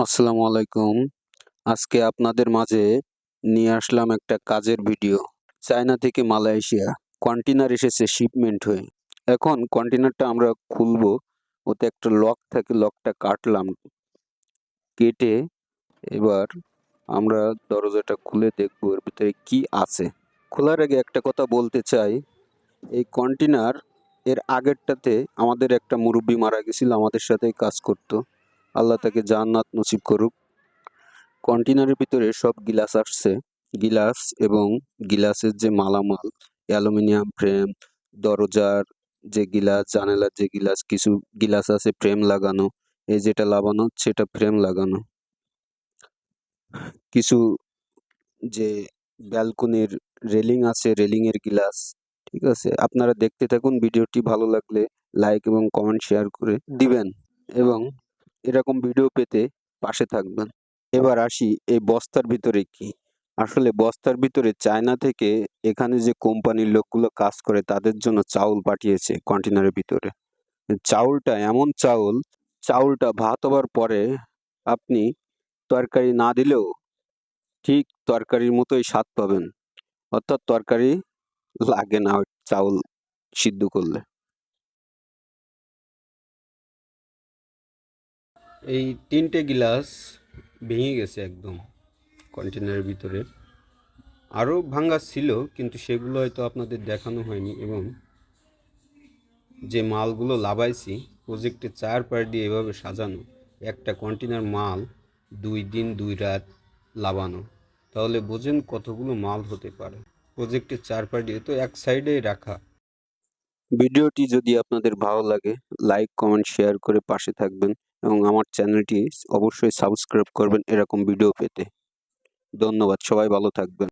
আসসালামু আলাইকুম। আজকে আপনাদের মাঝে নিয়ে আসলাম একটা কাজের ভিডিও। চায়না থেকে মালয়েশিয়া কন্টেইনার এসেছে শিপমেন্ট হয়ে। এখন কন্টেইনারটা আমরা খুলবো। ওতে একটা লক থাকে, লকটা কাটলাম। কেটে এবার আমরা দরজাটা খুলে দেখব এর ভিতরে কি আছে। খোলার আগে একটা কথা বলতে চাই, এই কন্টেইনার এর আগেরটাতে আমাদের একটা মুরুব্বি মারা গেছিল, আমাদের সাথেই কাজ করত। আল্লাহ তাকে জান্নাত নসিব করুক। কন্টেইনারের ভিতরে সব গিলাস আসছে। গিলাস এবং গিলাসের যে মালামাল, অ্যালুমিনিয়াম ফ্রেম, দরজার যে গিলাস, জানালার যে গিলাস, কিছু গিলাস আছে ফ্রেম লাগানো। এই যেটা লাগানো হচ্ছে এটা ফ্রেম লাগানো। কিছু যে ব্যালকনির রেলিং আছে, রেলিং এর গিলাস। ঠিক আছে? আপনারা দেখতে থাকুন। ভিডিওটি ভালো লাগলে লাইক এবং কমেন্ট শেয়ার করে দিবেন এবং এরকম ভিডিও পেতে পাশে থাকবেন। এবার আসি এই বস্তার ভিতরে কি? আসলে বস্তার ভিতরে চায়না থেকে এখানে যে কোম্পানির লোকগুলো কাজ করে তাদের জন্য চাউল পাঠিয়েছে কন্টেইনারের ভিতরে। চাউলটা এমন চাউল, চাউলটা ভাত হবার পরে আপনি তরকারি না দিলেও ঠিক তরকারির মতোই স্বাদ পাবেন। অর্থাৎ তরকারি লাগে না ওই চাউল সিদ্ধ করলে। এই ৩টে গিলাস ভেঙে গেছে একদম কন্টেইনারের ভিতরে। আরও ভাঙা ছিল কিন্তু সেগুলো হয়তো আপনাদের দেখানো হয়নি। এবং যে মালগুলো লাগাইছি প্রজেক্টে 4 পার দিয়ে এভাবে সাজানো, একটা কন্টেইনার মাল 2 দিন 2 রাত লাগানো, তাহলে বোঝেন কতগুলো মাল হতে পারে। প্রজেক্টে 4 পার দিয়ে তো এক সাইডেই রাখা। ভিডিওটি যদি আপনাদের ভালো লাগে লাইক কমেন্ট শেয়ার করে পাশে থাকবেন এবং আমার চ্যানেলটি অবশ্যই সাবস্ক্রাইব করবেন এরকম ভিডিও পেতে। ধন্যবাদ, সবাই ভালো থাকবেন।